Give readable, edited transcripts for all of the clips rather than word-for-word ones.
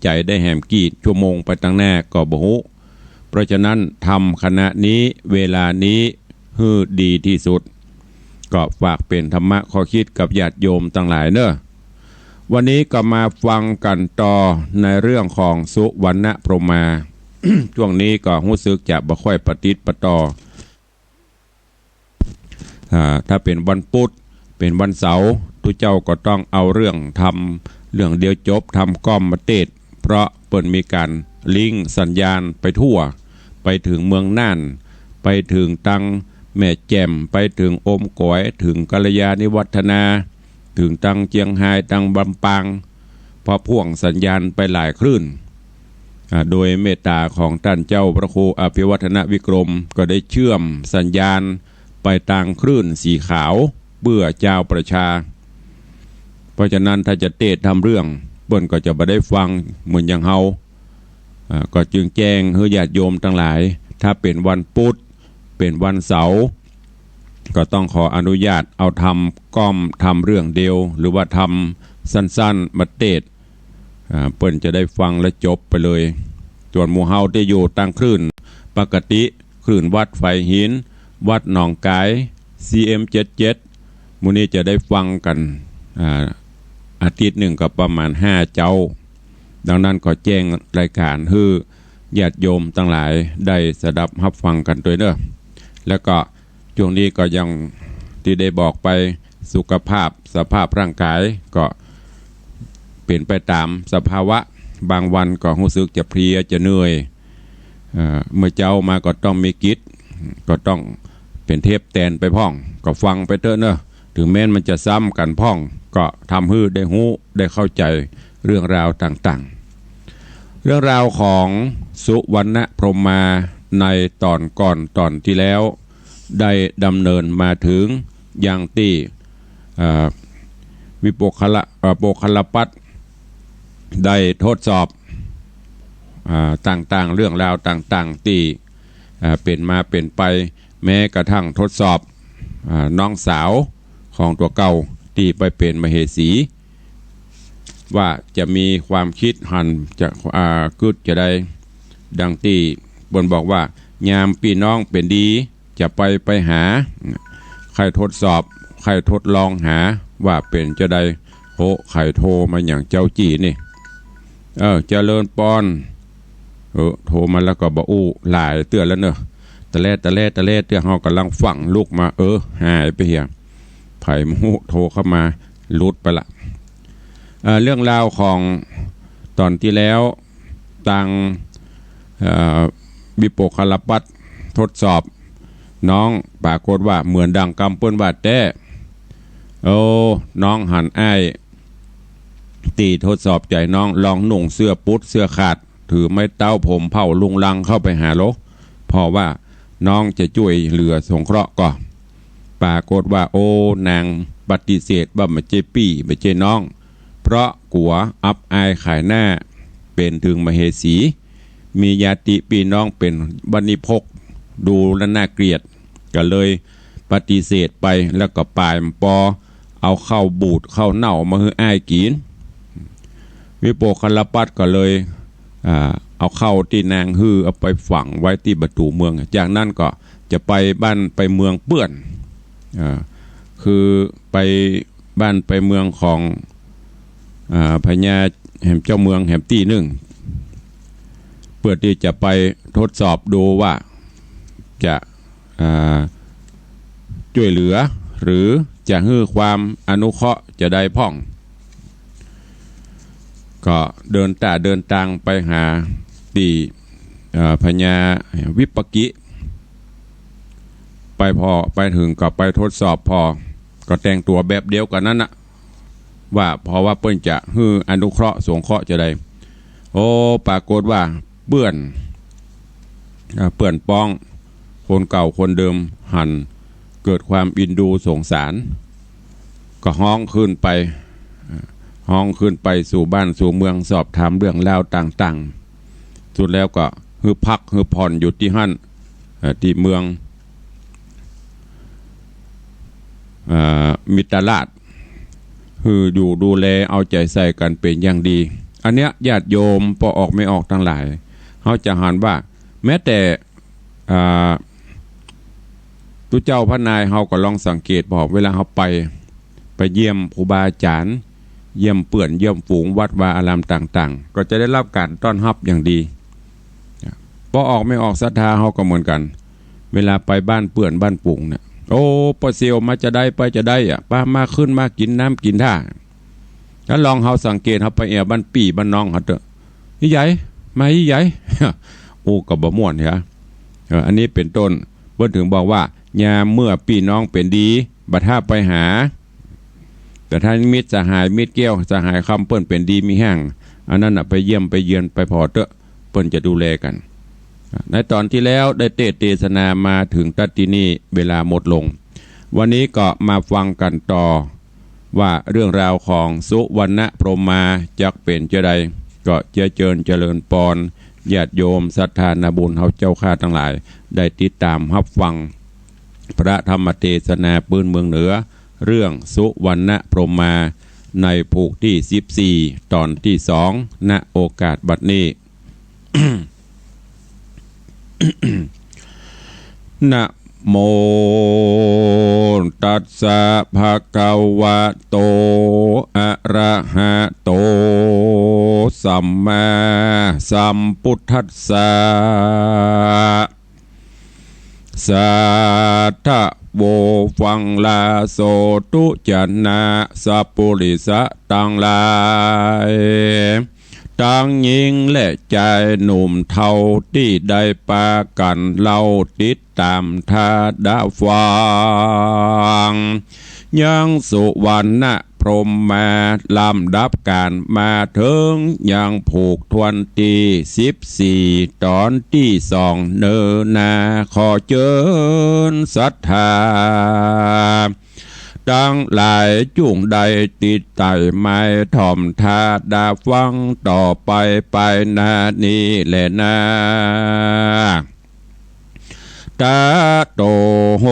ใจได้แหมกี่ชั่วโมงไปตั้งแน่ก็บ่ฮู้เพราะฉะนั้นทำขณะนี้เวลานี้ฮือดีที่สุดก็ฝากเป็นธรรมะข้อคิดกับญาติโยมทั้งหลายเนอะวันนี้ก็มาฟังกันต่อในเรื่องของสุวรรณพรหมา ช่วงนี้ก็รู้สึกจะบ่ค่อยปฏิติดประต่อถ้าเป็นวันพุธเป็นวันเสาร์ทุกเจ้าก็ต้องเอาเรื่องทำเรื่องเดียวจบทำก้อมมาเทศเพราะเปิ่นมีการลิงก์สัญญาณไปทั่วไปถึงเมืองน่านไปถึงตังแม่แจ่มไปถึงอมก๋อยถึงกัลยาณิวัฒนาถึงตังเจียงไฮ้ตังบำปางพอพ่วงสัญญาณไปหลายคลื่นโดยเมตตาของท่านเจ้าพระครูอภิวัฒนวิกรมก็ได้เชื่อมสัญญาณไปทางคลื่นสีขาวเบื่อเจ้าประชาเพราะฉะนั้นถ้าจะเทศทำเรื่องเปิ้นก็จะไม่ได้ฟังเหมือนอย่างเฮาก็จึงแจ้งให้ญาติโยมทั้งหลายถ้าเป็นวันพุธเป็นวันเสาร์ก็ต้องขออนุญาตเอาทำก้อมทำเรื่องเดียวหรือว่าทำสั้นๆมาเทศเปิ้นจะได้ฟังและจบไปเลยส่วนหมู่เฮาที่อยู่ตั้งคลื่นปกติคลื่นวัดไฟหินวัดหนองกาย CM77 มื้อนี้จะได้ฟังกันอาทิตย์หนึ่งก็ประมาณ5เจ้าดังนั้นก็แจ้งรายการให้ญาติโยมทั้งหลายได้สดับรับฟังกันด้วยเด้อแล้วก็ช่วงนี้ก็ยังที่ได้บอกไปสุขภาพสภาพร่างกายก็เปลี่ยนไปตามสภาวะบางวันก็รู้สึกจะเพลียจะเหนื่อยเมื่อเจ้ามาก็ต้องมีกิจก็ต้องเป็นเทปแตนไปพ่องก็ฟังไปเถอะเนอะถึงแม้มันจะซ้ำกันพ่องก็ทำให้ได้หู้ได้เข้าใจเรื่องราวต่างๆเรื่องราวของสุวรรณพรหมาในตอนก่อนตอนที่แล้วได้ดำเนินมาถึงอย่างที่วิโปคลปัตได้ทดสอบต่างๆเรื่องราวต่างๆที่เป็นมาเป็นไปแม้กระทั่งทดสอบน้องสาวของตัวเก่าที่ไปเป็นมเหสีว่าจะมีความคิดหันจะกึดจะได้ดังที่บนบอกว่ายามพี่น้องเป็นดีจะไปหาใครทดสอบใครทดลองหาว่าเป็นจะได้โหใครโทรมาอย่างเจ้าจีนี่เจริญปอนโทรมาแล้วก็บอกอู้หลายเตือนแล้วเนอะตะเล่เตือนเขากำลังฝังลูกมาหายไปเหี้ยไผ่มูโทรเข้ามาลุดไปละเรื่องราวของตอนที่แล้วตังบิโปคลปัตทดสอบน้องปรากฏว่าเหมือนดังกำเปิ้นบาดแต่น้องหันอ้ายตีทดสอบใจน้องลองหนุ่งเสื้อปุ๊ดเสื้อขาดถือไม้เต้าผมเผาลุงลังเข้าไปหาโลเพราะว่าน้องจะช่วยเหลือสงเคราะห์ก่อนปรากฏว่านางปฏิเสธว่าไม่ใช่ปี่ไม่ใช่น้องเพราะกลัวอับอายขายหน้าเป็นถึงมเหสีมีญาติพี่น้องเป็นบันิพกดูและน่าเกลียดก็เลยปฏิเสธไปแล้วก็ปลายปอเอาเข้าบูดเข้าเน่ามาให้อ้ายกินวิโปคลปัตก็เลยเอาเข้าที่นางฮือเอาไปฝังไว้ที่ประตูเมืองจากนั้นก็จะไปบ้านไปเมืองเปื้อนคือไปบ้านไปเมืองของพญาแห่งเจ้าเมืองแห่งที่หนึ่งเพื่อที่จะไปทดสอบดูว่าจะช่วยเหลือหรือจะให้ความอนุเคราะห์จะได้พ่องก็เดินทางไปหาที่พญาวิปกิไปพอไปถึงก็ไปทดสอบพอก็แต่งตัวแบบเดียวกันนั้นนะว่าเพราะว่าเปิ้นจะให้อนุเคราะห์สงเคราะห์จะได้ปรากฏว่าเปื้อนป้องคนเก่าคนเดิมหันเกิดความอินดูสงสารก็ห้องขึ้นไปสู่บ้านสู่เมืองสอบถามเรื่องราวต่างๆสุดแล้วก็ฮือพักฮือผ่อนอยู่ที่หั่นที่เมืองมิตรราชคืออยู่ดูแลเอาใจใส่กันเป็นอย่างดี อันเนี้ยญาติโยมพอออกไม่ออกทั้งหลายเขาจะหันว่าแม้แต่ตุเจ้าพระนายเขาก็ลองสังเกตบอกเวลาเขาไปเยี่ยมครูบาอาจารย์เยี่ยมเปื่อนเยี่ยมฝูงวัดวาอารามต่างๆก็จะได้รับการต้อนรับอย่างดีพอออกไม่ออกศรัทธาเขาก็เหมือนกันเวลาไปบ้านเปื่อนบ้านฝูงเนี่ยโอ้ปอเซียวมาจะได้ไปจะได้อ่ะป้ามาขึ้นมากินน้ำกินท่าถ้าลองเขาสังเกตเขาไปบ้านปี่บ้านน้องเขาเถอะยี่ใหญ่มายี่ใหญ่ โอ้กับบะม่วนเหรออันนี้เป็นต้นเพื่อถึงบอกว่ายามเมื่อพี่น้องเป็นดีบัดท่าไปหาแต่ถ้ามิตรสหายมิตรเกี้ยวสหายคำเปิ้นเป็นดีมีแห้งอันนั้นไปเยี่ยมไปเยือนไปพอเตอะเปิ้นจะดูแลกันในตอนที่แล้วได้เทศนามาถึงตัดที่นี่เวลาหมดลงวันนี้ก็มาฟังกันต่อว่าเรื่องราวของสุวรรณพรหมาจักเป็นเจใดก็เจริญปอนญาติโยมศรัทธานาบุญเฮาเจ้าข้าทั้งหลายได้ติดตามรับฟังพระธรรมเทศนาปืนเมืองเหนือเรื่องสุวรรณพรหมาในภูกที่14ตอนที่2ณโอกาสบัดนี้ นะโมตัสสะภะคะวะโตอะระหะโตสัมมาสัมพุทธัสสะสัทธะโวฟังลาโสตุจันนาสัพปุริสะตังหลายทั้งหญิงและชายหนุ่มเทาที่ได้ปากันเล่าติดตามทาดาฟังยังสุวรรณพรหมมาลำดับการมาถึงยังผูกทวนตี14ตอนที่2เนนาขอเชิญศรัทธาตั้งหลายจุ่งใดติดไต่ไม้ถ่อมทาดาฟังต่อไปนานี้แหละนาตาโตโห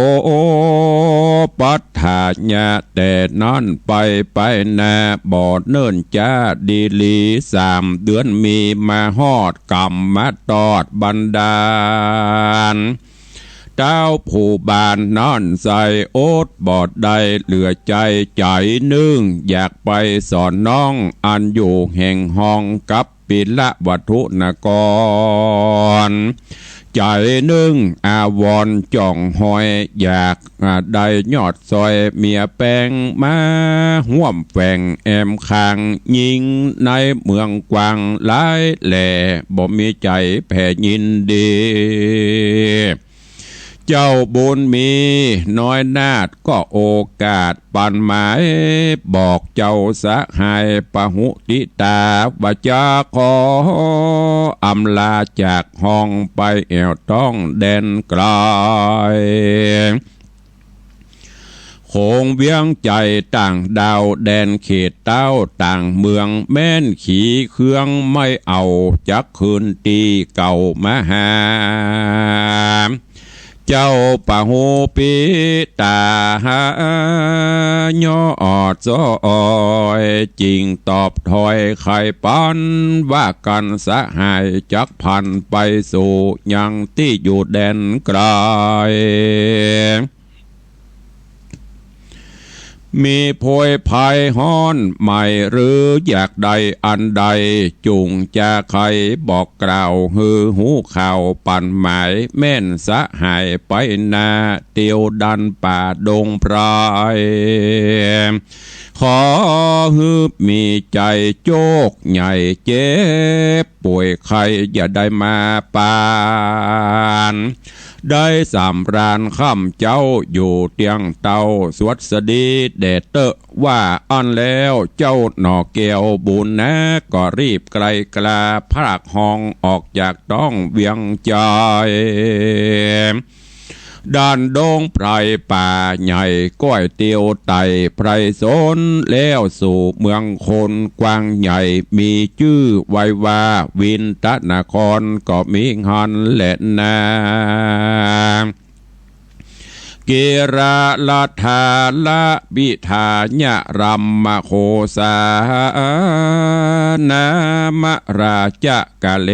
ปัฏฐาญะแต่นั่นไปนาบอดเนิ่นจ้าดีลี3 เดือนมีมาฮอดกรรมมาตอดบันดาลเจ้าผู้บานนอนใส่โอ๊ตบอดใดเหลือใจนึ่งอยากไปสอนน้องอันอยู่แห่งห้องกับปิละวัตถุนกรใจนึ่งอาวรจ่องหอยอยากได้ยอดซอยเมียแปงมาห่วมแฝงแอมคางยิงในเมืองกวางหลายแหล่บ่มีใจแผ่ยินดีเจ้าบุญมีน้อยนาดก็โอกาสปันหมายบอกเจ้าสหายปหุติตาว่าจะขออำลาจากห้องไปแอวต้องแดนไกลโคงเวียงใจต่างดาวแดนเขตเต้าต่างเมืองแม่นขี่เครื่องไม่เอาจักคืนตีเก่ามาหาเจ้าปะหูปิตาหาย่ออดซอยจริงตอบถอยไข่ปันว่ากันสหายจักพันไปสู่ยังที่อยู่แดนไกลมีโพยภายฮ้อนใหม่หรืออยากใดอันใดจุงจะใครบอกกล่าวฮือหูข่าวปั่นหมายแม่นสหายไปนาเตียวดันป่าดงพรายขอฮือมีใจโจกใหญ่เจ็บป่วยใครอย่าได้มาปานได้สามรานค่ำเจ้าอยู่เตียงเตาสวัสดีเดชเตอว่าอันแล้วเจ้าหน่อแก้วบุญนะก็รีบไกลกลาพรากห้องออกจากต้องเวียงใจด้านดงไพรป่าใหญ่ก้อยเตียวไต่ไพรสนแล้วสู่เมืองคนกว้างใหญ่มีชื่อไว้ว่าวินทนครก็มีหันและนา เกราลธาละบิธาญะรัมมโคสานามราชกะเล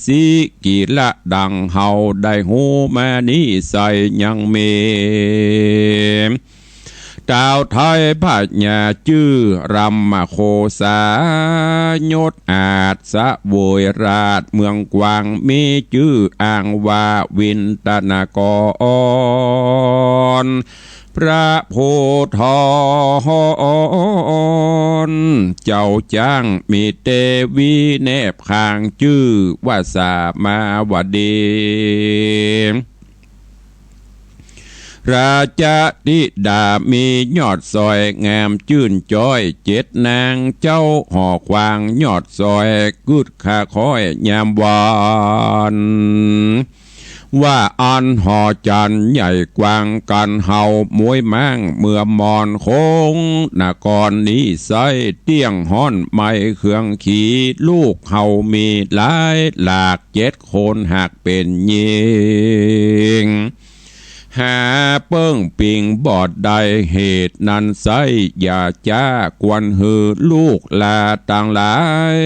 สิกิละดังเฮาได้หูมานิใส่ยังเมดาวไทยพาญาชื่อรัมมโคสายศอาจสะโวยราชเมืองกวางมีชื่ออ่างวาวินตนากรพระโพธรเจ้าจ้างมีเตวีแนบข้างชื่อว่าสามาวดีราชธิดามียอดซอยงามจื่นจ้อยเจ็ดนางเจ้าห่อควางยอดซอยกุดขาคอยยามวานว่าอันห่อจันใหญ่กวางกันเฮามวยมั่งเมื่อมอนโคงนกรนี้ใส่เตี้ยงห้อนไม่เครื่องขี่ลูกเฮามีหลายหลากเจ็ดคนหากเป็นยิงหาเปิ้งปิงบอดใดเหตุนั้นไซอย่าจ้ากวนหือลูกลาต่างหลาย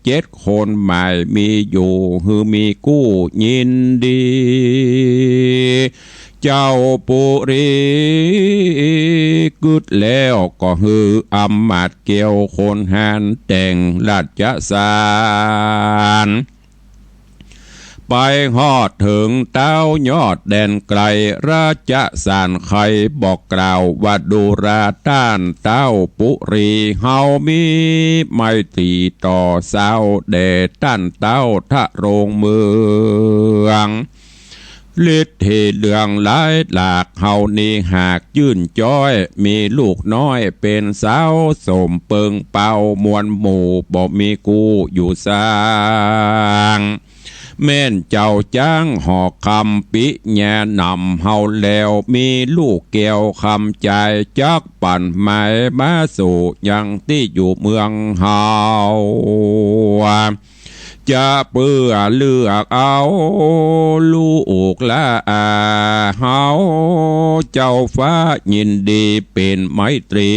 เจ็ดคนใหม่มีอยู่หือมีกู้ยินดีเจ้าปุรีกึดแล้วก็หืออำมาตย์เกี่ยวคนหานแต่งราชสารไปฮอดถึงเต้ายอดแดนไกลราชสารไขบอกกล่าวว่าดูราต้านเต้าปุรีเฮามีไม่ตีต่อเศร้าแดดต้านเต้าทะโรงเมืองฤทธิ์เหลืองหลายหลากเฮานี่หากยื่นจ้อยมีลูกน้อยเป็นสาวสมเปิงเป่ามวลหมู่บ่มีกูอยู่สร้างแม่นเจ้าจ้างหอกคำปิแย่นำเฮาแล้วมีลูกแก้วคำใจจักปั่นไม้มาสู่ยังที่อยู่เมืองเฮาจะเปื้อเลือกเอาลูกละเฮาเจ้าฟ้ายินดีเป็นไมตรี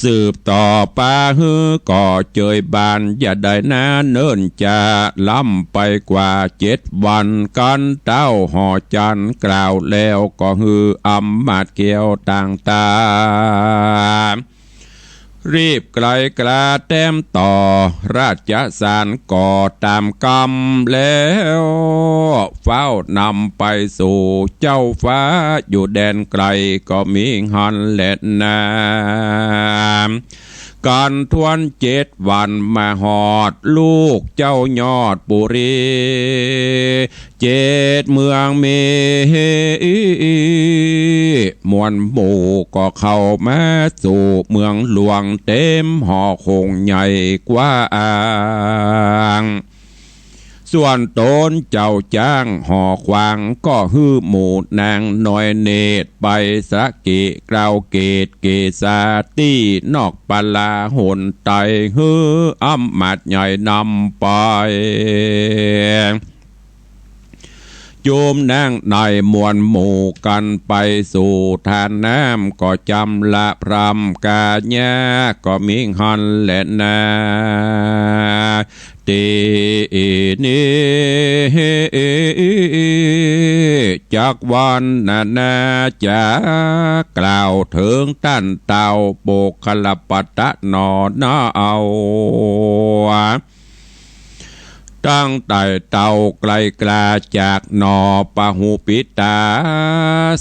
สืบต่อป้าฮือก่อเจยบานอย่าได้นาเนิ่นจะล้ำไปกว่า7 วันกันเต้าห่อจันกล่าวแล้วก็ฮืออำมาตย์เกี่ยวต่างตารีบไกลกลาแต้มต่อราชสารก่อตามกรรมแล้วเฝ้านำไปสู่เจ้าฟ้าอยู่แดนไกลก็มีหันและนาการทวน7 วันมาหอดลูกเจ้ายอดปุรี7 เมืองมีมวลหมู่ก็เข้ามาสู่เมืองหลวงเต็มหอคงใหญ่กว้างส่วนตนเจ้าจ้างหอควางก็ฮือหมู่นางน้อยเนตรไปสะกิกล่าวเกตเกษาตี้นอกปลาหนไตฮืออำมาตย์ใหญ่นำไปโยมนางในมวลหมู่กันไปสู่ทานน้ำก็จำละพรำกาญาก็มิหันและนาตีนี้จากวันนาจะกล่าวถึงต้านเต่าโปกลปตะนอนาเอาตั้งแต่เต่าไกลกลาจากนอปะหูปิตา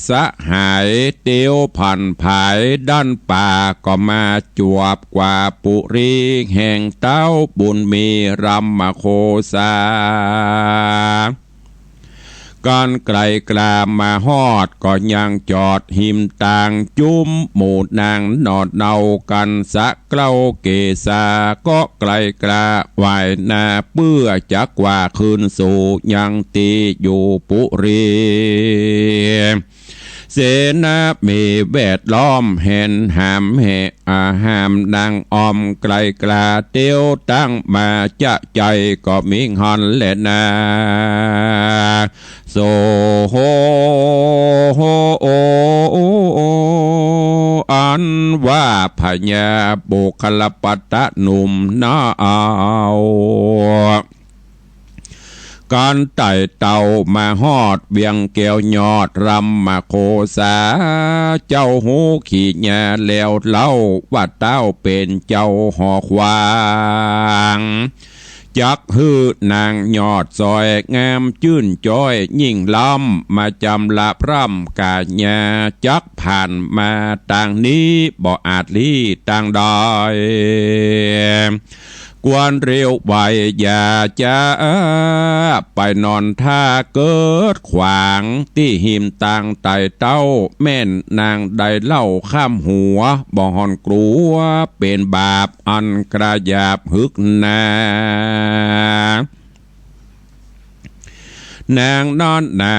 สหายเตียวพันภายด้านป่าก็มาจวบกว่าปุรีแห่งเต้าบุญมีรัมมโคสาการไกลกลามาฮอดก็ยังจอดหิมต่างจุ้มหมู่นางนอดเนากันสะเกล้าเกษาก็ไกลกลาวายนาเปื้อจักว่าคืนสู่ยังตีอยู่ปุรีเสนามีแวดล้อมเห็นหามเหหามนางออมไกลกลาเตียวตั้งมาจะใจก็มิงฮอนและนา โสโหโออันว่าพญาบุคลปัตตะหนุ่มนาเอาการไต่เต่ามาฮอดเบียงแก้วยอดรำมาโคสาเจ้าหูขี่แย่แล้วเล่าว่าเต้าเป็นเจ้าหอควางจักฮือนางยอดซอยงามจื้นจ้อยยิ่งล้ำมาจำละพร่ำกาญาจักผ่านมาต่างนี้บ่อาจลี่ต่างดอยกวนเร็วไวอย่าจะไปนอนท่าเกิดขวางที่หิมต่างไต่เต้าแม่นนางใดเล่าข้ามหัวบ่หอนกลัวเป็นบาปอันกระยาบฮึกนานางนอนหนา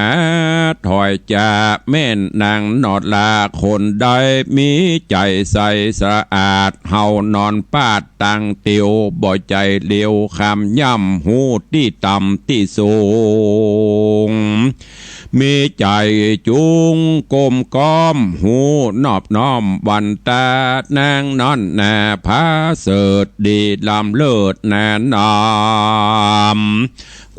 ถอยจะแม่นนางนอดลาคนใดมีใจใสสะอาดเฮานอนปาดตังเตียวบ่ใจเลียวคำย่ำหูที่ต่ำที่สูงมีใจจุงกลมก้อมหูนอบน้อมวันตานางนอนแน่พาเสดดีลำเลิศแน่นาม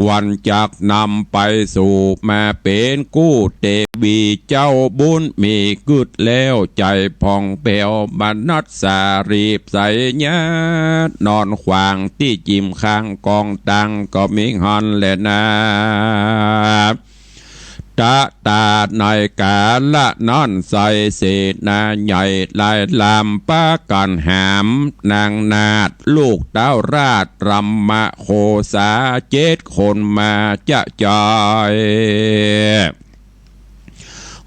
กวนจักนำไปสู่มาเป็นกู้เตวีเจ้าบุญมีกึดแล้วใจพองเปลวบรรนัดสารีบใสญานอนขวางที่จิมข้างกองตังก็มิงหันแลนาตาตาในกาละนอนใสเศษนาใหญ่ลายลำป้ากันหามนางนาดลูกเต้าราชรำมาโคสาเจ็ดคนมาจะจอย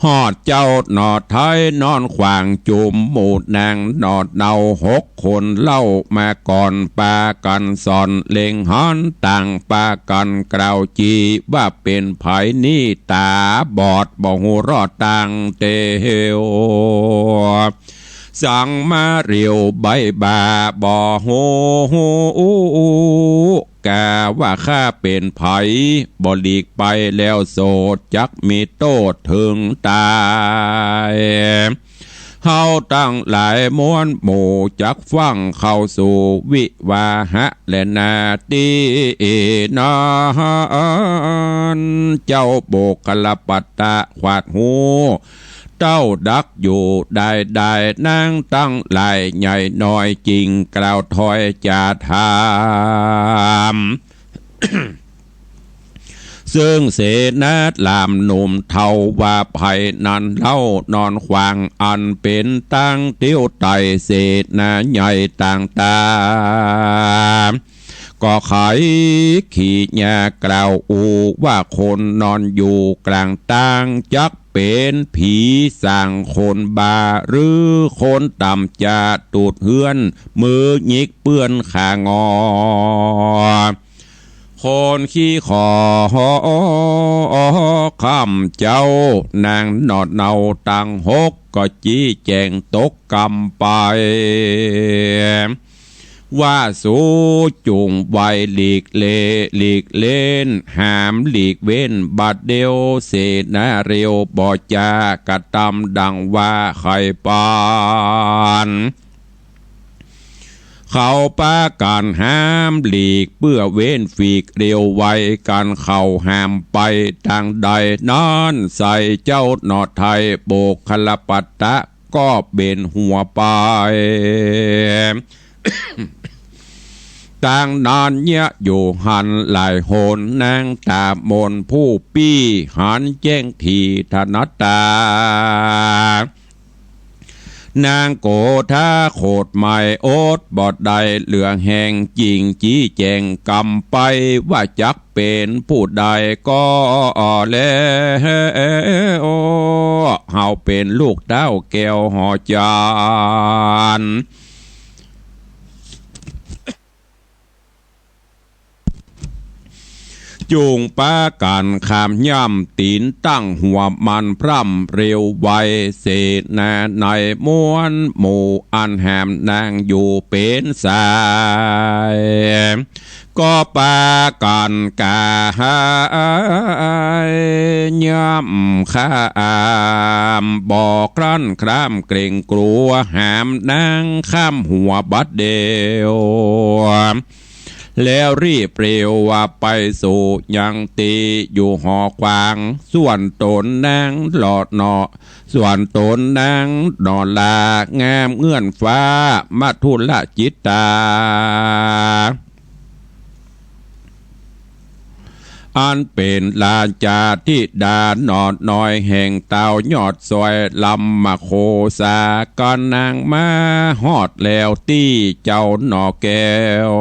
หอดเจ้าหนอดไทยนอนขวางจุ่มหมูนางหนอดเนา6 คนเล่ามาก่อนปากันสอนเล็งฮ้อนต่างปากันกล่าวจีว่าเป็นไผนี่ตาบอดบ่หูรอดตังเตวสั่งมาเรียวใบบาบ่โหกาว่าข้าเป็นไผบ่หลีกไปแล้วโสดจักมีโตดถึงตายเฮาตั้งหลายม้วนหมู่จักฟังเข้าสู่วิวาหะและนาตีนาเจ้าโบกลปัตตะขวาดหูเต้าดักอยู่ได้นางตั้งหลายใหญ่น้อยจริงกล่าวถอยจะถามซึ่งเสนาลามหนุ่มเท่าว่าไผ่นันเล่านอนขวางอันเป็นตั้งเตี้ยวไตเศษนาใหญ่ต่างตาก็ไขขี่แย่กล่าวอูว่าคนนอนอยู่กลางตั้งจักเป็นผีสั่งคนบาหรือคนต่ำจะตูดเฮือนมือหยิกเปื้อนขางอคนขี้ขอคำเจ้านางนอดเนาตัง6ก็จี้แจงตกกำไปว่าสู้จุงไวหลีกเล่นหามหลีกเว้นบัดเดียวเสนาเรียวบ่จากระตำดังว่าไข่ปานเขาป้าการห้ามหลีกเพื่อเว้นฝีกเรียวไว้การเข่าห้ามไปทางใดนอนใส่เจ้าหนอไทยโบกคลปัตตะก็เบนหัวไปต่างนานเนี้ยอยู่หันหลายโหนนางตามนผู้ปี้หันแจ้งทีธนตานางโกธาโคดไม้โอดบอดใดเหลืองแห่งจริงจี้แจงกำไปว่าจักเป็นผู้ใดก็แล้วเฮาเป็นลูกเต้าแก้วหอจาน จูงป้ากันขามย่ำตีนตั้งหัวมันพร่ำเร็วไวเสนาในม้วนหมู่อันแหมนางอยู่เป็นสายก็ปากันกาหายย่ำข้ามบอกครั้นครามเกรงกลัวหามนางข้ามหัวบัดเดียวแล้วรีบเร็วว่าไปสู่ยังตีอยู่หอควางส่วนตนนางหลอดเนาะส่วนตนนางนอนลางามเงื่อนฟ้ามาทุลจิตตาอันเป็นลาจาที่ดานอดน้อยแห่งเต่ายอดซอยลำมาโคสาก็นางมาฮอดแล้วตี้เจ้าหนอแก้ว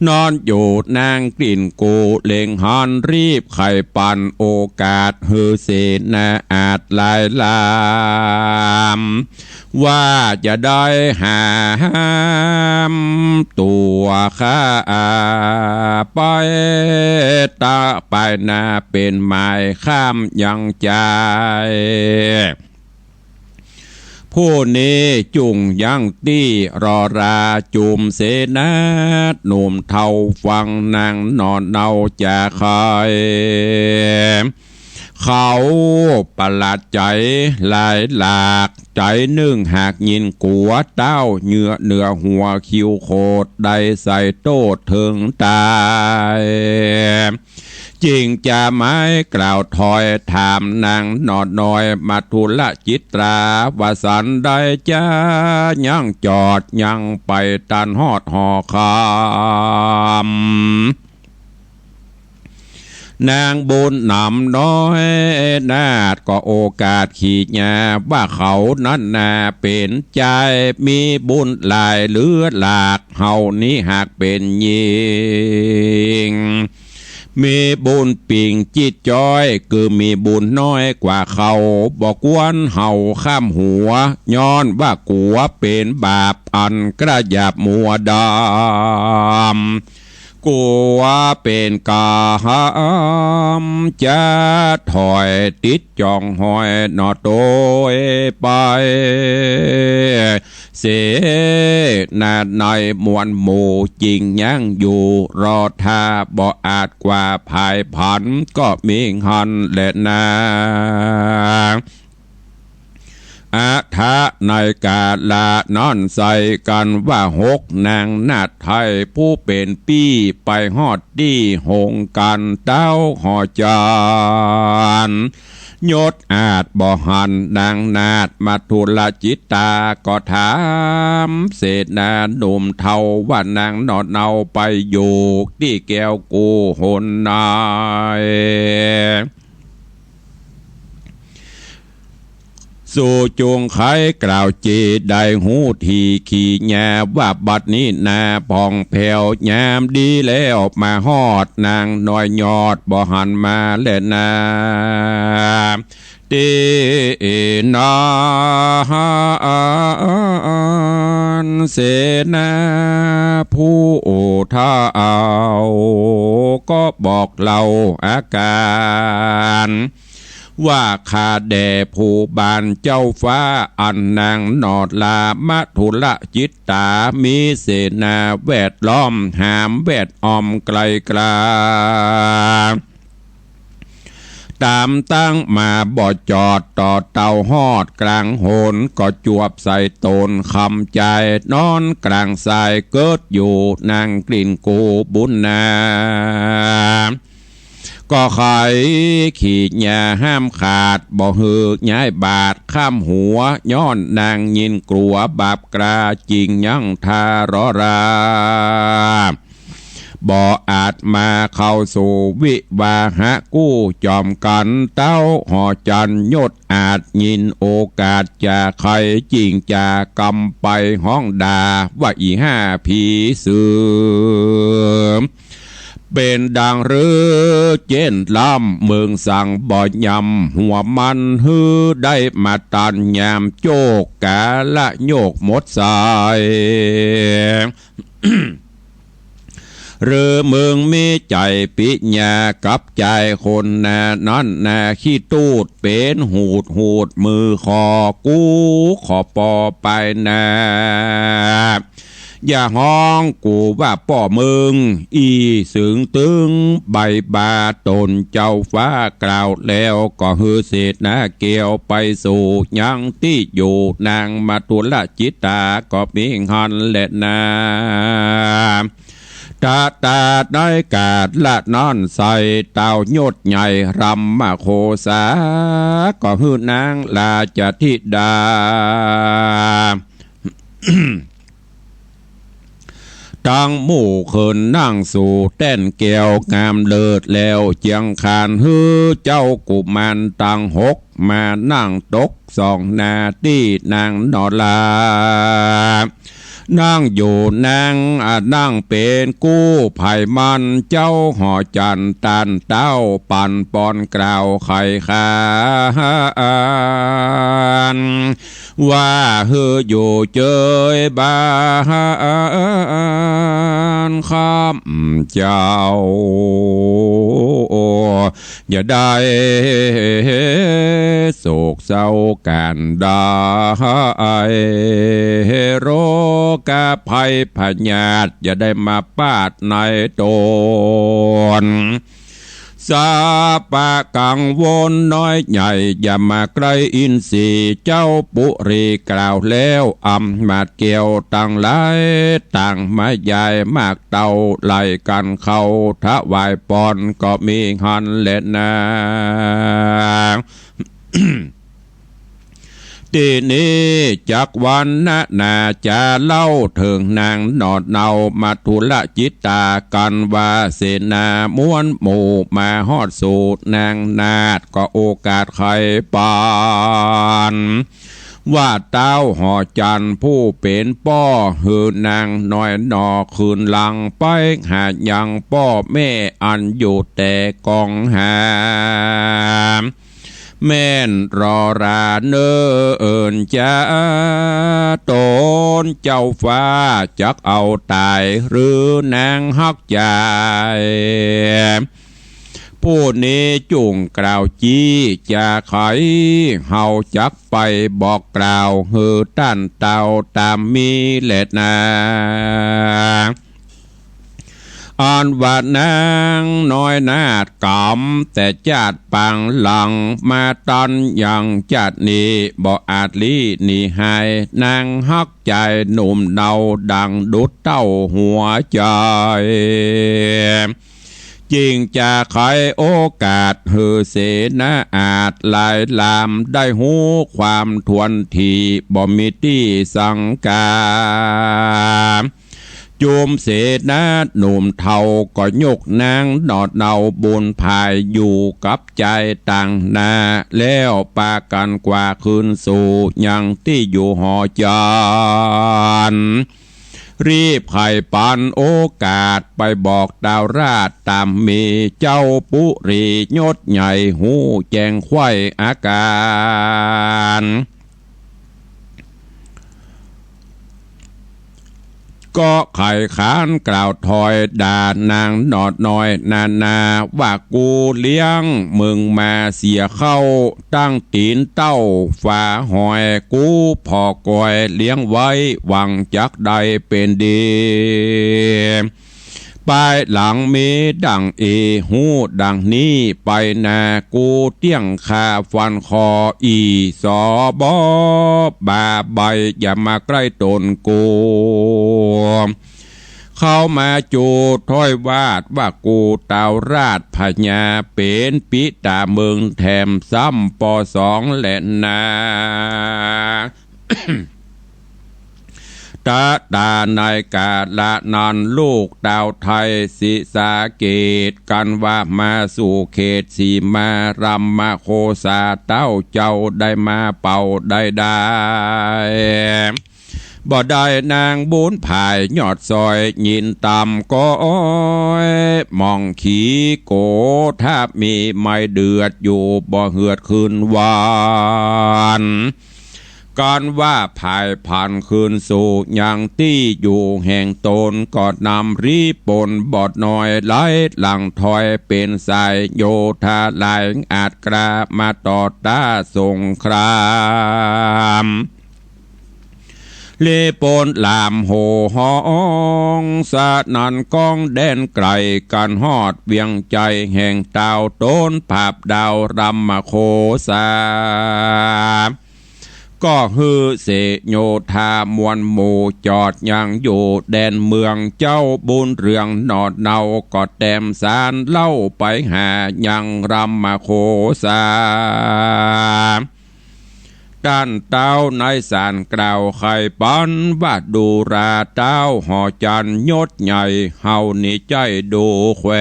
นอนอยู่นางกลิ่นกูเล่งฮอนรีบไข่ปันโอกาสฮือเสนาอาจลายลามว่าจะได้หามตัวข้าไปตาไปนาเป็นหมายข้ามยังใจผู้นี้จุงยังตี้รอราจุมเสนาหนุ่มเทาฟังนางนอนเนาจะคอยเขาประหลาดใจหลายหลากใจนึ่งหากยินกัวเต้าเหนือหัวคิวโคดได้ใส่โต้ถึงตายจริงจะไม่กล่าวถอยถามนางนอดน้อยมาทุลจิตราว่าสันได้จะยังจอดยังไปตันฮอดหอคำนางบุญนำน้อยนาดก็โอกาสขีดยาว่าเขานั้นนาเป็นใจมีบุญหลายเหลือหลากเฮานี้หากเป็นยิงมีบุญปิ่งจิตจอยคือมีบุญน้อยกว่าเขาบอกวนเห่าข้ามหัวย้อนว่ากัวเป็นบาปอันกระยาบมัวดำกัวเป็นกามจะถอยติดจองหอยนอโตยไปเสนาในมวลหมู่จริงยังอยู่รอท่าบ่อาจกว่าภายผันก็มีหันและนาอาทะในกาลานอนใส่กันว่าหกนางนาไทยผู้เป็นปี้ไปฮอดดีหงกันเต้าหอจานยศอาจบ่หันนางนาดมาทุลจิตตาก็ถามเศษนาหนุ่มเทาว่านางนอดเนาไปอยู่ที่แก้วกูหนนายสู่จงไขกล่าวเจได้หูทีขี่แง่ว่าบัดนี้นาพองแผ่วยามดีแล้วมาฮอดนางน้อยยอดบ่หันมาแลนาเตนาเสนาผู้ท่าเอาก็บอกเราอาการว่าข้าแด่ผู้บานเจ้าฟ้าอันนางนอดลามะทุละจิตตามีเสนาแวดล้อมหามแวดอ้อมไกลกลาตามตั้งมาบ่จอดต่อเต่าฮอดกลางโหนก็จวบใส่ตนคำใจนอนกลางสายเกิดอยู่นางกลิ่นกูบุญนาก็ไขขีดยาห้ามขาดบ่หือย้ายบาดข้ามหัวย้อนนางยินกลัวบาปกราจริงยังทารราบ่อาจมาเข้าสู่วิวาหะกู้จอมกันเต้าหอจันยศอาจยินโอกาสจะใครจริงจะกำไปห้องดาว่าอีห้าผีเสือเป็นดังหรือเจนล้ำเมืองสั่งบ่อยำหัวมันฮือได้มาตันยามโจกกาละโยกหมดสาย หรือมึงมีใจปิญญากับใจคนนั่นขี้ตูดเป็นหูดมือคอกูขอปอไปอย่าห้องกูว่าป่อมึงอีสึงตึงใบบาตนเจ้าฟ้ากล่าวแล้วก็ฮือเศษเกี่ยวไปสู่ยังที่อยู่นางมาตุลจิตตาก็มีหันและตาได้กาดละนอนใส่เต่ายดใหญ่รำมาโคสาก็ฮือนางลาจธิดา ตั้งหมู่เขินนั่งสู่แต้นแก้วงามเลิศแล้วเจียงคานฮือเจ้ากุมารตั้งหกมานั่งตกสองนาที่นางนอลานั่งอยู่นั่งเป็นกู้ไผ่มันเจ้าห่อจันตันเต้าปั่นปอนกล่าวไข่ขานว่าฮืออยู่เจยบ้านข้ามเจ้าอย่าได้โศกเศร้ากันได้โรกะภัยพญาตอย่าได้มาปาดในตนสาปะกังวลน้อยใหญ่อย่ามาใกล้อินทรีเจ้าปุรีกล่าวแล้วอำมาเกี่ยวต่างหลายต่างมาใหญ่มากเต่าไล่กันเข้าถวายปอนก็มีหันเล่นทีนี้จากวันนาจะเล่าถึงนางนอดเนามาทุลจิตตากันว่าเสนาม้วนหมู่มาฮอดสูตรนางนาดก็โอกาสไขปานว่าเต้าหอจันผู้เป็นป้อหือนางน้อยนอคืนหลังไปหายังป้อแม่อันอยู่แต่กองหาแม่นรอราเนิ่นจะตนเจ้าฟ้าจักเอาตายหรือนางฮักใจผู้นี้จุงกล่าวจี้จะไขเฮาจักไปบอกกล่าวฮือต้านเต่าตามมีเล็ดนาอ่อนว่านางน้อยนาดกำแต่จาดปังหลังมาตอนยังจาดนี้บ่อาจลีนี่หายนางฮักใจหนุ่มเนาดังดุดเต้าหัวใจจริงจะไขโอกาสฮือเสนาอาจลายลามได้หูความทวนทีบ่มีที่สังกาจูมเสนาหนุ่มเทาก็ยกนางนอดเนาบุญภายอยู่กับใจต่างนาแล้วปากันกว่าคืนสู่ยังที่อยู่หอจานรีบไข่ปันโอกาสไปบอกดาวราชตามมีเจ้าปุรียศใหญ่หูแจงไข้อาการก็ไข่ขานกล่าวถอยด่านางนอดน้อยนาว่ากูเลี้ยงมึงมาเสียเข้าตั้งตีนเต้าฝ่าหอยกูพอกอยเลี้ยงไว้หวังจักใดเป็นดีปลายหลังมีดังหูดังนี้ไปนากูเตี้ยงคาฟันคออีสอบอบาใบอย่ามาใกล้ตนกูเข้ามาจูถ้อยวาดว่ากูเตาราชพญาเป็นปิตาเมืองแถมซ้ำปอสองแหละนาตานายกาละนันลูกดาวไทยศิสาเกตกันว่ามาสู่เขตสีมารำมาโคสาเต้าเจ้าได้มาเป่าได้บ่ได้นางบุญภายยอดซอยยินต่ำก็มองขี้โกถ้ามีไม่เดือดอยู่บ่เหือดคืนวาน การว่าภายผ่านคืนสู่อย่างที่อยู่แห่งตนกอดนำรีปนบอดน้อยไหลหลังถอยเป็นสายโยธาลายอาจกรามาต่อต้าสงครามเลปนลามโหห้องสะนันกองแดนไกลกันฮอดเวียงใจแห่งดาวต้นภาพดาวรำมาโคสาก็ฮือเสโยธามวลหมู่จอดยังอยู่แดนเมืองเจ้าบุญเรืองนอดเนาก็แต้มสารเล่าไปหายังรำมาโคสาด้านเต้าในสารกล่าวไข่ปันว่าดูราเต้าห่อจันยศใหญ่เฮานี่ใจดูแคว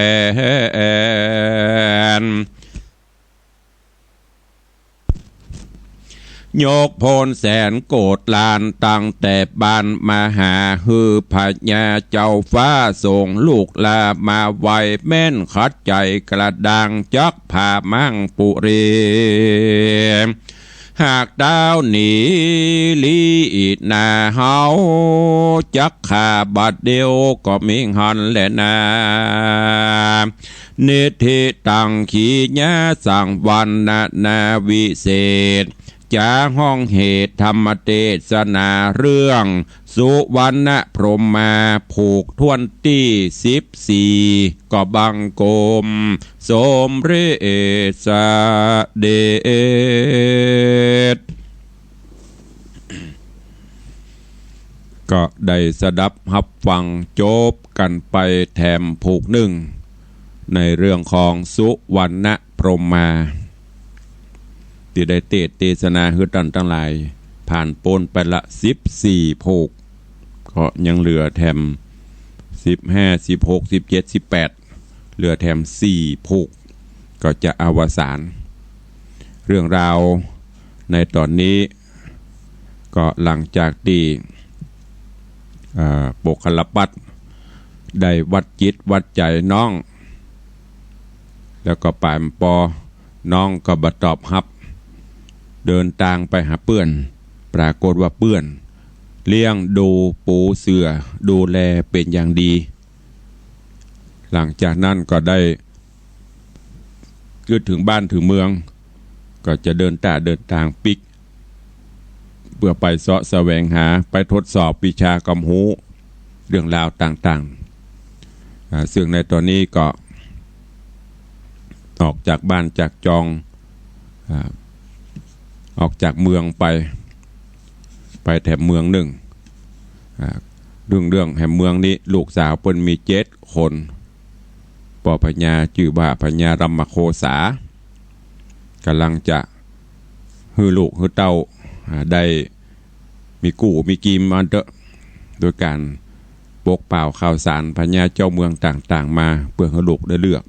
นยกโพนแสนโกดลานตั้งแต่บ้านมาหาฮือพญาเจ้าฟ้าส่งลูกลามาไวแม่นขัดใจกระดังจักผ่ามั่งปุรีหากดาวหนีลีนาเฮาจักขาบัดเดียวก็มิงหันแหละนาเนธิตังขีญาสั่งวันนาวิเศษจาห้องเหตุธรรมเทศนาเรื่องสุวรรณพรหมมาผูกทวนที่14ก็บังกรมสมเรศเดชก็ได้สดับรับฟังจบกันไปแถมผูกหนึ่งในเรื่องของสุวรรณพรหมมาที่ได้เทศนาฮือตันทั้งหลายผ่านปนไปละ14ผูกก็ยังเหลือแถม15 16 17 18เหลือแถม4ผูกก็จะอวสานเรื่องราวในตอนนี้ก็หลังจากที่โปกคลปัตได้วัดจิตวัดใจน้องแล้วก็ป่ามปอน้องก็บัดตอบรับเดินทางไปหาเปื้อนปรากฏว่าเปื้อนเลี้ยงดูปูเสือดูแลเป็นอย่างดีหลังจากนั้นก็ได้ขึ้นถึงบ้านถึงเมืองก็จะเดินทางปิกเพื่อไปเสาะแสวงหาไปทดสอบวิชากำหูเรื่องราวต่างๆซึ่งในตอนนี้ก็ออกจากบ้านจากจองออกจากเมืองไปแถบเมืองหนึ่งเรื่องแถบเมืองนี้ลูกสาวเปิ้นมี7 คนปอพญาจื่อว่าพญารำมโคสากำลังจะฮือลูกฮือเต้าได้มีกู้มีกิมอันเตอะโดยการปกเป่าข่าวสารพญาเจ้าเมืองต่างๆมาเพื่อให้ลูกได้เลือก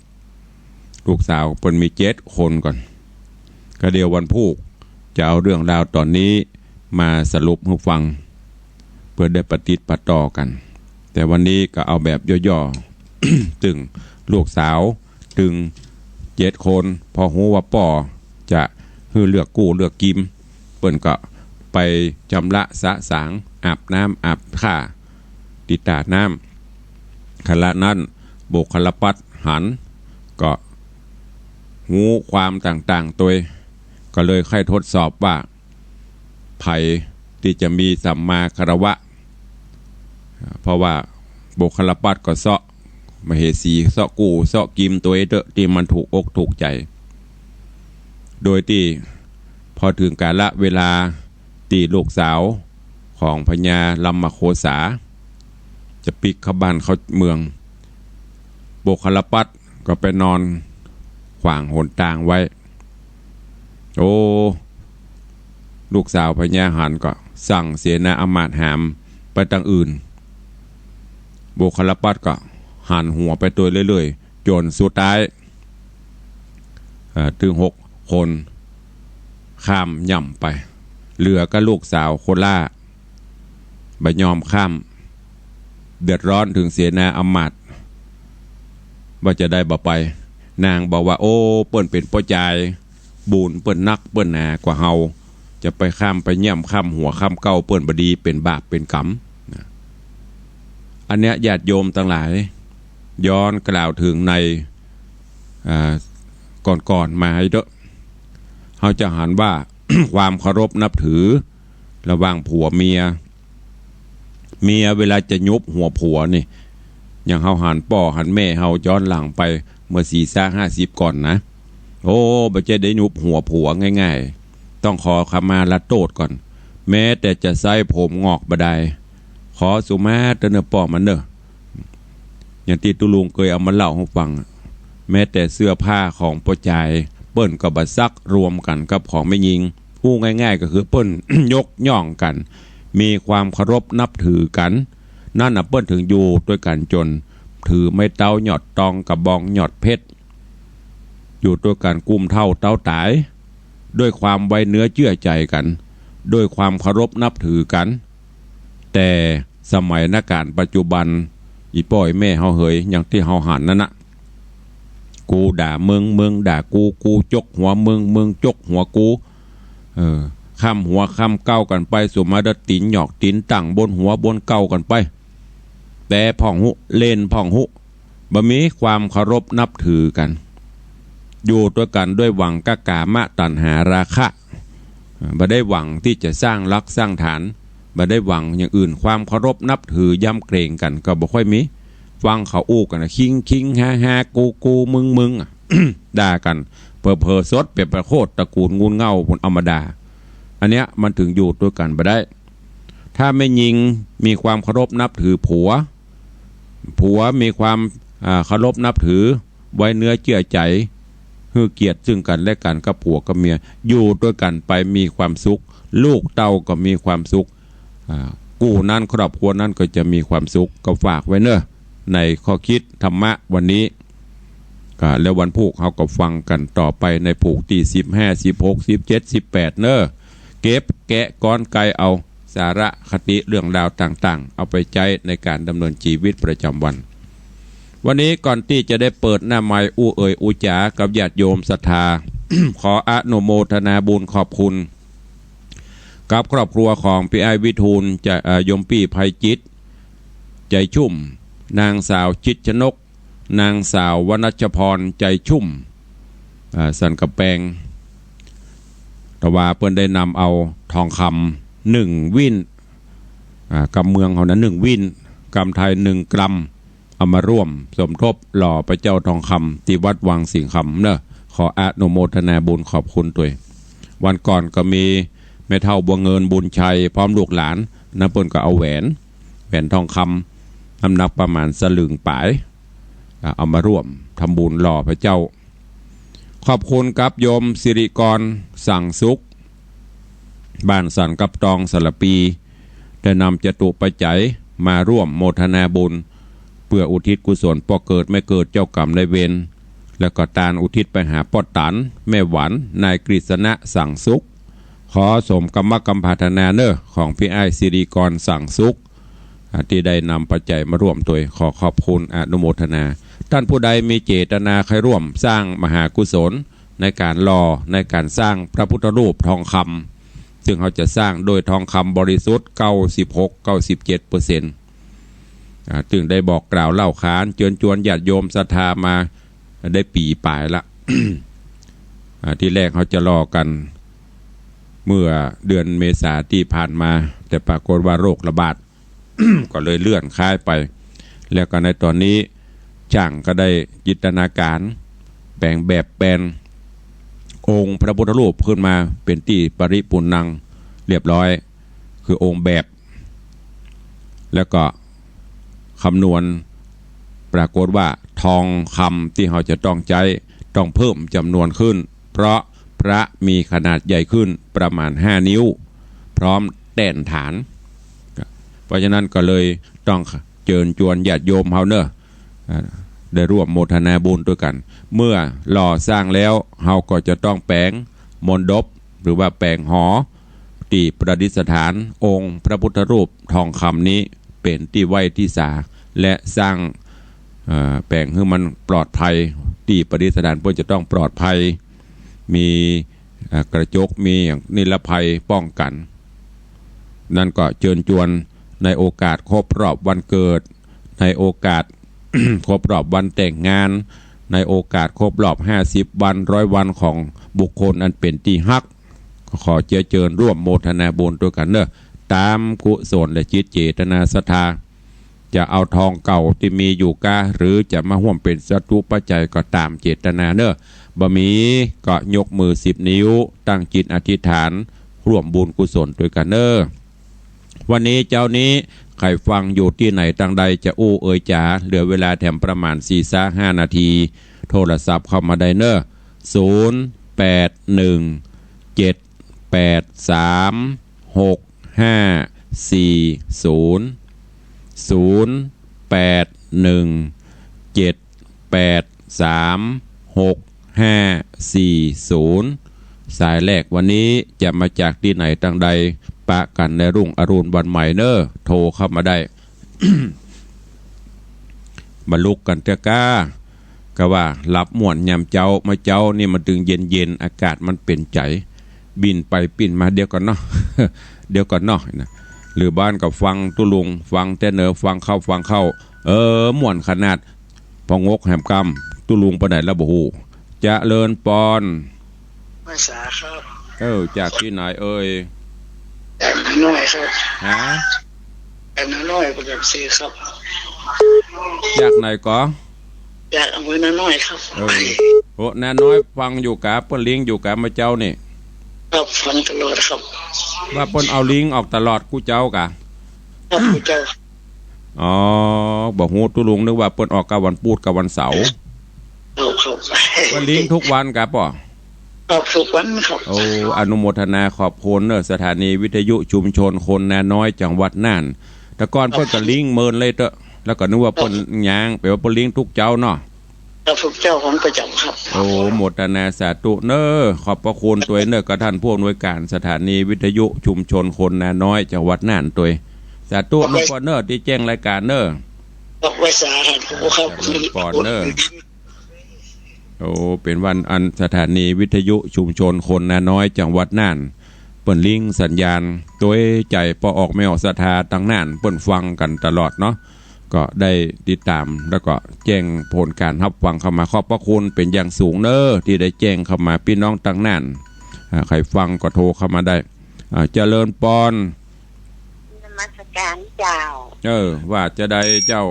ลูกสาวเปิ้นมี7 คนก่อนก็เดียววันพุธจะเอาเรื่องราวตอนนี้มาสรุปให้ฟังเพื่อได้ปฏิบัติต่อกันแต่วันนี้ก็เอาแบบย่อๆ ถึงลูกสาวถึง7 คนพอหูว่าป่อจะฮือเลือกกู้เลือกกิมเปิ้นก็ไปจำละสะสางอาบน้ำอาบท่าติตาน้ำขณะนั้นโบกคลปัตหันก็หูความต่างๆตัวก็เลยค่อยทดสอบว่าไผ่ที่จะมีสัมมาคารวะเพราะว่าโบกคลปัตก็เสาะมเหสีเสาะกู้เสาะกิมตัวเตอะที่มันถูกอกถูกใจโดยที่พอถึงกาลเวลาตีลูกสาวของพญาลำมโคสาจะปิกเข้าบ้านเข้าเมืองโบกคลปัตก็ไปนอนขวางหนทางไว้โอ้ลูกสาวพญาหันก็สั่งเสนาอมาตย์หามไปทางอื่นโบกคลปัตก็หันหัวไปตัวเรื่อยๆจนสุดท้ายถึง6 คนข้ามย่ำไปเหลือก็ลูกสาวโคล่าใบยอมข้ามเดือดร้อนถึงเสนาอมาตย์ว่าจะได้บ่ไปนางบอกว่าโอ้เปิ้นเป็นพ่อใจบุญเปิ้นนักเปิ้นหนากว่าเฮา จะไปข้ามไปเยี่ยมข้ามหัวข้ามเก้าเปิ้นบดีเป็นบาปเป็นกรรมอันเนี้ยญาติโยมทั้งหลายย้อนกล่าวถึงในก่อนมาให้เด้อเขาจะหันว่า ความเคารพนับถือระหว่างผัวเมียเวลาจะยุบหัวผัวนี่อย่างเขาหันป่อหันแม่เขาย้อนหลังไปเมื่อ40-50ก่อนนะโอ้บ่จะได้ยุบหัวผัวง่ายๆต้องขอขมาละโตดก่อนแม้แต่จะใส่ผมงอกบ่ได้ขอสุมาเตเนอป่อมันเด้ออย่างที่ตุลุงเคยเอามาเล่าให้ฟังแม้แต่เสื้อผ้าของพ่อจายเปิ้นก็บ่ซักรวมกันกับของไม่ยิงพูดง่ายๆก็คือเปิ้น ยกย่องกันมีความเคารพนับถือกันนั่นน่ะเปิ้นถึงอยู่ด้วยกันจนถือไม่เต้าหยอดตองกับบองหยอดเพชรอยู่ด้วยกันกุมเท่าเต้าตายด้วยความไว้เนื้อเชื่อใจกันด้วยความเคารพนับถือกันแต่สมัยนักการปัจจุบันอีป้อยแม่เฮาเหยอย่างที่เฮาหันนั่นน่ะกูด่ามึงด่ากูจกหัวมึงจกหัวกูข้ามหัวข้ามเก้ากันไปสุมาดตินหยอกตินตั้งบนหัวบนเก้ากันไปแต่พ่องหุเล่นพ่องหุบ่มีความเคารพนับถือกันอยู่ด้วยกันด้วยหวังกะกามะตัณหาราคะบ่ได้หวังที่จะสร้างรักสร้างฐานบ่ได้หวังอย่างอื่นความเคารพนับถือย่ำเกรงกันก็บ่ค่อยมีฟังเขาอู้กันนะคิงฮากูมึง ด่ากันเพอสดเปรียบประโคตรตระกูลงูเง่าผลอมดาอันเนี้ยมันถึงอยู่ด้วยกันบ่ได้ถ้าไม่ยิงมีความเคารพนับถือผัวมีความเคารพนับถือไว้เนื้อเชื่อใจฮือเกียรติซึ่งกันและกันกับผัวกับเมียอยู่ด้วยกันไปมีความสุขลูกเต้าก็มีความสุขกู้นั้นครอบครัวนั้นก็จะมีความสุขก็ฝากไว้เนอะในข้อคิดธรรมะวันนี้แล้ววันพุธเขาก็ฟังกันต่อไปในผูกที่15 16 17 18เนอะเก็บแกะก้อนไกเอาสาระคติเรื่องราวต่างๆเอาไปใช้ในการดำเนินชีวิตประจำวันวันนี้ก่อนที่จะได้เปิดหน้าไมค์อู้เอ่ยอู้จ๋ากับญาติโยมศรัทธา ขออนุโมทนาบุญขอบคุณกับครอบครัวของพี่ไอวิทูลจะยมปี้ภัยจิตใจชุ่มนางสาวจิตชนกนางสาววณัชพรใจชุ่มสันกระแปงแต่ว่าเพิ่นได้นำเอาทองคำ1วินกำเมืองเขานั้น1วินกำไทย1 กรัมเอามาร่วมสมทบหล่อพระเจ้าทองคำที่วัดวังสิงห์คำเนอะขออนุโมทนาบุญขอบคุณตัววันก่อนก็มีแม่เฒ่าบัวเงินบุญชัยพร้อมลูกหลานนะเพิ่นก็เอาแหวนทองคำน้ำหนักประมาณสลึงป่ายเอามาร่วมทำบุญหล่อพระเจ้าขอบคุณกับโยมสิริกรสั่งสุขบ้านสันกับตองสารปีได้นำจตุปัจจัยมาร่วมโมทนาบุญเพื่ออุทิศกุศลป่อเกิดไม่เกิดเจ้ากรรมนายเวรแล้วก็ตานอุทิศไปหาป่อตันแม่หวันนายกฤษณะสั่งสุขขอสมกรรมกรรมพัฒนาเนอของพี่ไอสิริกรสั่งสุขที่ได้นำปัจจัยมาร่วมตัวขอขอบคุณอนุโมทนาท่านผู้ใดมีเจตนาใครร่วมสร้างมหากุศลในการรอในการสร้างพระพุทธรูปทองคำซึ่งเขาจะสร้างโดยทองคำบริสุทธิ์96-97%จึงได้บอกกล่าวเล่าขานเชิญชวนญาติโยมศรัทธามาได้ปีป่ายละ ที่แรกเขาจะรอกันเมื่อเดือนเมษาที่ผ่านมาแต่ปรากฏว่าโรคระบาด ก็เลยเลื่อนค้ายไปแล้วก็ในตอนนี้ช่างก็ได้จินตนาการแปลงแบบแปลนองค์พระพุทธรูปขึ้นมาเป็นที่ปริปุณังเรียบร้อยคือองค์แบบแล้วก็คำนวณปรากฏว่าทองคำที่เราจะต้องใช้ต้องเพิ่มจำนวนขึ้นเพราะพระมีขนาดใหญ่ขึ้นประมาณ5 นิ้วพร้อมแต้นฐานเพราะฉะนั้นก็เลยต้องเชิญชวนญาติโยมเฮาเนอะได้ร่วมโมทนาบุญด้วยกันเมื่อหล่อสร้างแล้วเฮาก็จะต้องแปลงมณฑปหรือว่าแปลงหอที่ประดิษฐานองค์พระพุทธรูปทองคำนี้เป็นที่ไหว้ที่สาและสร้างแปลงให้มันปลอดภัยที่ประดิษฐานเพื่อจะต้องปลอดภัยมี กระจกมีอย่างนิรภัยป้องกันนั่นก็เชิญชวนในโอกาสครบรอบวันเกิดในโอกาส ครบรอบวันแต่งงานในโอกาสครบรอบ50 วัน100 วันของบุคคลอันเป็นที่ฮักก็ขอเชิญร่วมโมทนาบุญด้วยกันเนอะตามกุศลและจิตเจตนาศรัทธาจะเอาทองเก่าที่มีอยู่กาหรือจะมาห่วมเป็นสัตุปัจจัยก็ตามเจตนาเนอะบะมีก็ยกมือ10 นิ้วตั้งจิตอธิษฐานร่วมบุญกุศลด้วยกันเนอะวันนี้เจ้านี้ใครฟังอยู่ที่ไหนตั้งใดจะอู้เอ่ยจ๋าเหลือเวลาแถมประมาณ4-5 นาทีโทรศัพท์เข้ามาได้เนอะ0817836540สายแรกวันนี้จะมาจากที่ไหนตั้งใดปะกันในรุ่งอรุณวันใหม่เนอะโทรเข้ามาได้ มาลุกกันเถอะก้าก็ว่าหลับม่วนยำเจ้ามาเจ้านี่มันถึงเย็นอากาศมันเป็นใจบินไปปิ่นมาเดี๋ยวก่อนเนาะ เดี๋ยวก่อนเนาะนะหรือบ้านก็ฟังตุลุงฟังแต่เนอฟังเข้าม่วนขนาดพองกแหมกำตุลุงไปไหนแล้วบ่ฮู้จะเลินปอนภาษาครับจากที่ไหนเอ่ยจากน้อยครับฮะจากน้อยประจำซีครับจากไหนก็จากอำเภอน้อยครับโอ้น้น้อยฟังอยู่กับเปิ้นลิงอยู่กับมาเจ้านี่ครับฟังตลอดครับว่าเปิ้นเอาลิงออกตลอดกูเจ้ากะครับกูเจ้าอ๋อบอกฮู้ตุลุงนึกว่าเปิ้นออกกับวันพุธกับวันเสาร์ครับว่าลิงทุกวันกะป่อครับทุกวันครับโอ้อนุโมทนาขอบคุณเนอะสถานีวิทยุชุมชนคนนาน้อยจังหวัดน่านแต่ก่อนเปิ้นก็ลิงเมินเลยเตอะแล้วก็นึกว่าเปิ้นย่างแปลว่าเปิ้นลิงทุกเจ้าเนาะครับทุกเจ้าของประจำครับโอ้โมทนาสาธุเนอะขอบพระคุณตัวเนอะกับท่านผู้อำนวยการสถานีวิทยุชุมชนคนนาน้อยจังหวัดน่านตัวสาธุนกเนอะที่แจ้งรายการเนอะไว้สาหันครับปอดเนอะโอ้เป็นวันอันสถานีวิทยุชุมชนคนนาน้อยจังหวัดน่านเปิ้นลิงสัญญาณตัวใจพอออกไม่ออกศรัทธาตั้งน่านเปิ้นฟังกันตลอดเนาะก็ได้ติดตามแล้วก็แจ้งผลการรับฟังเข้ามาขอบพระคุณเป็นอย่างสูงเนอะที่ได้แจ้งเข้ามาพี่น้องตั้งน่านใครฟังก็โทรเข้ามาได้เจริญปอนนมัสการเจ้าว่าจะได้เจ้า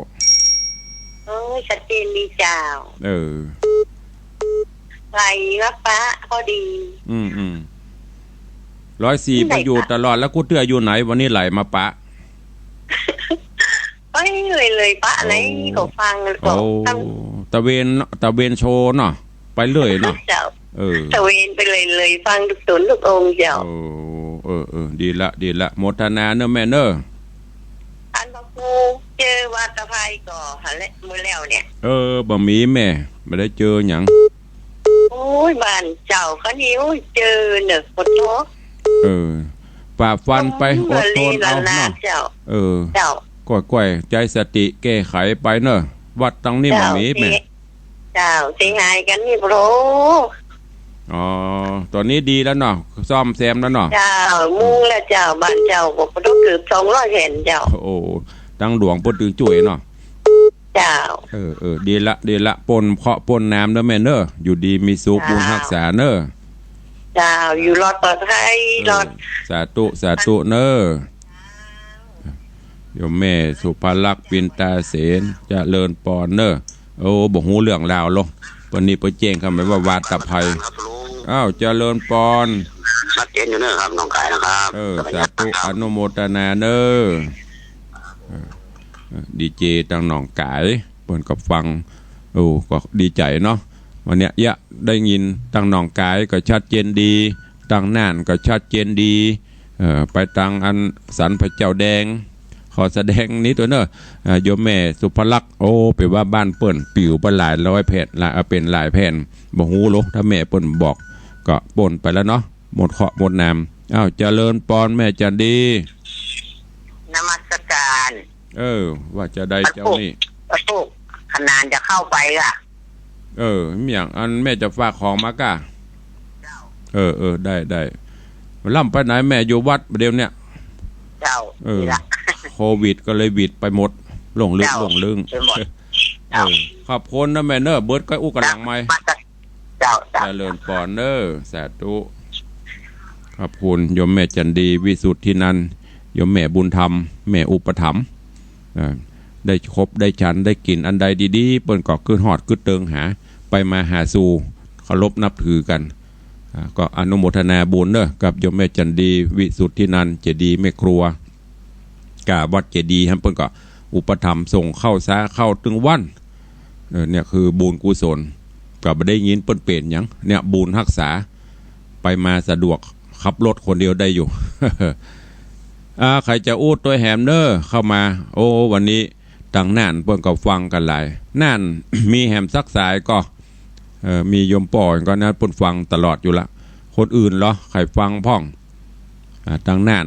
ชัดเจนดีเจ้าไหลรับปะพอดี104มันอยู่ตลอดแล้วกูเตื้ออยู่ไหนวันนี้ไหลมาปะไปเลยปะไหนก็ฟังก็ตะเวนโชว์เนาะไปเรื่อยเนาะตะเวนไปเลยฟังทุกตนทุกองค์เจ้าดีละโมทนาเนอะแม่เนอะอันพระครูเจอวัดตะไคร้ก่อหันและมื้อแล้วเนี่ยบ่มีแม่ไม่ได้เจอหยังโอ้ยบ้านเจ้าก็นิ้วเจอเนอะขอโทษฝ่าฟันไปอดทนเอาเนาะเจ้าก่อยใจสติแก้ไขไปเนอะวัดตั้งนี่บ่มีแม่เจ้าสิหายกันนี่โปรตอนนี้ดีแล้วเนาะซ่อมแซมแล้วเนาะเจ้ามุ่งแล้วเจ้าบ้านเจ้าก็ต้องเกือบ200แผ่นเจ้าโอ้ตั้งหลวงปุ่นตึงจุ๋ยเนาะเจ้าดีละปนเพาะปนน้ำเนอะแม่เนอะอยู่ดีมีสุขบุญรักษาเนอะเจ้าอยู่รอดปลอดภัยรอดสาธุเนอะโยมแม่สุภลักษณ์ปินตาเสนจะเลินปอนเนอะโอ้บอกหูเรื่องราวลงวันนี้ไปแจ้งคำไปว่าวาดตะไพจะเลินปอนชัดเจนอยู่เนอะครับน้องกายนะครับสาธุอนุโมทนาเนอะดีเจตั้งหนองกายเปิดกับฟังก็ดีใจเนาะวันเนี้ยได้ยินตั้งหนองกายก็ชัดเจนดีตั้งน่านก็ชัดเจนดีไปตั้งอันสันพระเจ้าแดงขอแสดงนี้ตัวเนอะโยมแม่สุภลักษณ์แปลว่าบ้านเปิ้นปิวไปหลายร้อยแผ่นเป็นหลายแผ่นบ่ฮู้หรอกถ้าแม่เปิ้นบอกก็ป่นไปแล้วเนาะหมดเคราะห์หมดนามเจริญปอนแม่จันดีนมัสการว่าจะได้เจ้านี่ขนาดจะเข้าไปล่ะมีอย่างอันแม่จะฝากของมากะ ได้ล่ำไปไหนแม่อยู่วัดเดี๋ยวเนี้ย เจ้านี่ละ โควิดก็เลยวิดไปหมดหลงลึก ไปหมด ขอบคุณนะแม่เนอเบิร์ดก็อู้กันหลังไหม เจ้า เจริญปอนเนอสาธุขอบคุณโยมแม่จันดีวิสุทธินันท์โยมแม่บุญธรรมแม่อุปถัมภ์ได้ครบได้ฉันได้กินอันใดดีๆเปิ้นก็ขึ้นหอดขึ้นเติงหาไปมาหาสู่เคารพนับถือกันก็อนุโมทนาบุญเนอะกับโยมแม่จันดีวิสุทธินันท์เจดีย์แม่ครัวกาวัดเจดีย์ฮะเปิ้นก็อุปถัมภ์ส่งเข้าซาเข้าถึงวันเนี่ยคือบุญกุศลก็บ่ได้ยินเปิ้นเป็นหยังเนี่ยบุญรักษาไปมาสะดวกขับรถคนเดียวได้อยู่ ใครจะอู้ตัวแหมเนอเข้ามาโอ้วันนี้ต่างน่านเปิ้นก็ฟังกันหลายน่าน มีแหมซักสายก็มีโยมป่อยก็นะเปิ้นฟังตลอดอยู่ละคนอื่นเหรอใครฟังพ่องต่างน่าน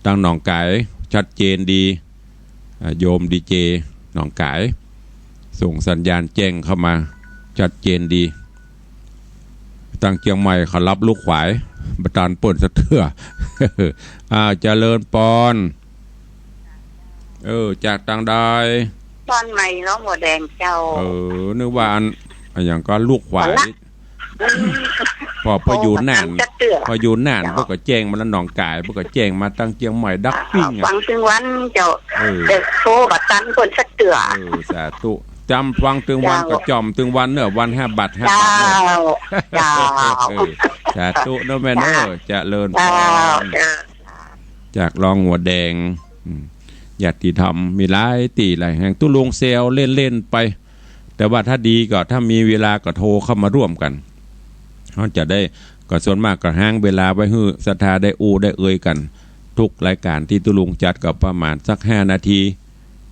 ต่างหนองกายชัดเจนดีโยมดีเจหนองกายส่งสัญญาณแจ้งเข้ามาชัดเจนดีตั้งเชียงใหม่เขารับลูกขวายประธานเปิดสะเทือ เจริญปอนจากต่างใด ตอนใหม่เนาะหมดแดงเจ้า นึกว่าอันอย่างก็ลูกขวายพออยู่น่านพวกก็แจ้งมาแล้วหนองกายพวกก็แจ้งมาตั้งเชียงใหม่ดักปิ้งฟังถึงวันเจ้าเด็กโทรบัดตันเพิ่นสักเตือสาธุจำฟังถึงวันก็จอมถึงวันเนอะวัน5 บาท5 บาทเจ้าสาธุเนอะแม่เนอะจะเลินพรจากรองหัวแดงญาติธรรมมีหลายตีหลายแห่งตู้ลงเซลเล่นไปแต่ว่าถ้าดีก็ถ้ามีเวลาก็โทรเข้ามาร่วมกันเขาจะได้ก็ส่วนมากก็ห้างเวลาไว้ให้ศรัทธาได้อูได้เอ่ยกันทุกรายการที่ตุลุงจัดก็ประมาณสัก5 นาที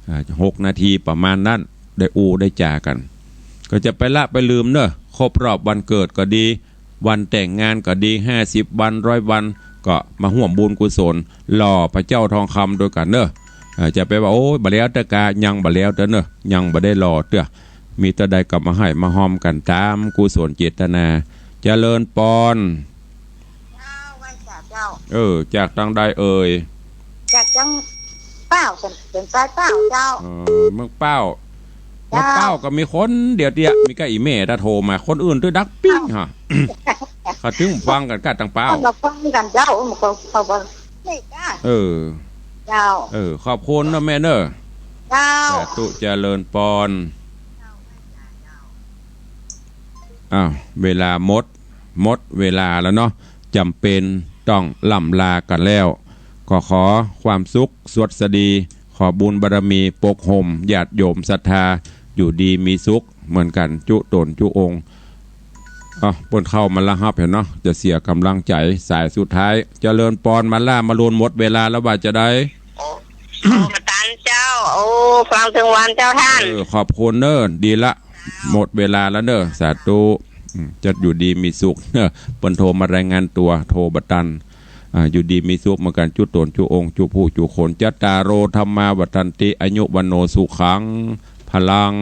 6 นาทีประมาณนั้นได้อูได้จ่ากันก็จะไปละไปลืมเนอะครบรอบวันเกิดก็ดีวันแต่งงานก็ดี50 วัน100 วันก็มาห่วมบุญกุศลหล่อพระเจ้าทองคำโดยกันเนอะจะไปว่าโอ้บ่แล้วแต่กายังบ่แล้วแต่เนอะยังบ่ได้หล่อเต้อมีแต่ใดกลับมาให้มาหอมกันตามกุศลเจตนาเจริญปอนจากทางใดจากจังเป้าเป็นสายเป้าเจ้าเมืองเป้าก็มีคนเดี๋ยวมีก็อีเม่ถ้าโทรมาคนอื่นด้วยดักปิ้งฮะเขาถึงฟังกันกัดต่างเป้าเราฟังกันเจ้ามันก็เขาไม่กล้าเจ้าขอบคุณนะแม่เนอะเจ้าตุเจริญปอนเวลาหมดเวลาแล้วเนาะจำเป็นต้องล่ำลากันแล้วก็ขอความสุขสวัสดีขอบุญบารมีปกห่มญาติโยมศรัทธาอยู่ดีมีสุขเหมือนกันจุตนจุองค์ปนเข้ามาละฮับเห็นเนาะจะเสียกำลังใจสายสุดท้ายเจริญปอนมาล่ามาลวนหมดเวลาแล้วว่าจะได้มาตันเจ้าฟังถึงวันเจ้าท่านขอบคุณเนอะดีละหมดเวลาแล้วเนอะสาธุจะอยู่ดีมีสุขเนอะเปิ้นโทรมารายงานตัวโทรบัตันอยู่ดีมีสุขเหมือนกันจุตนจุองค์จุผู้จุคนจัตตาโรธรรมาวัฏันติอายุวันโนสุขังพลัง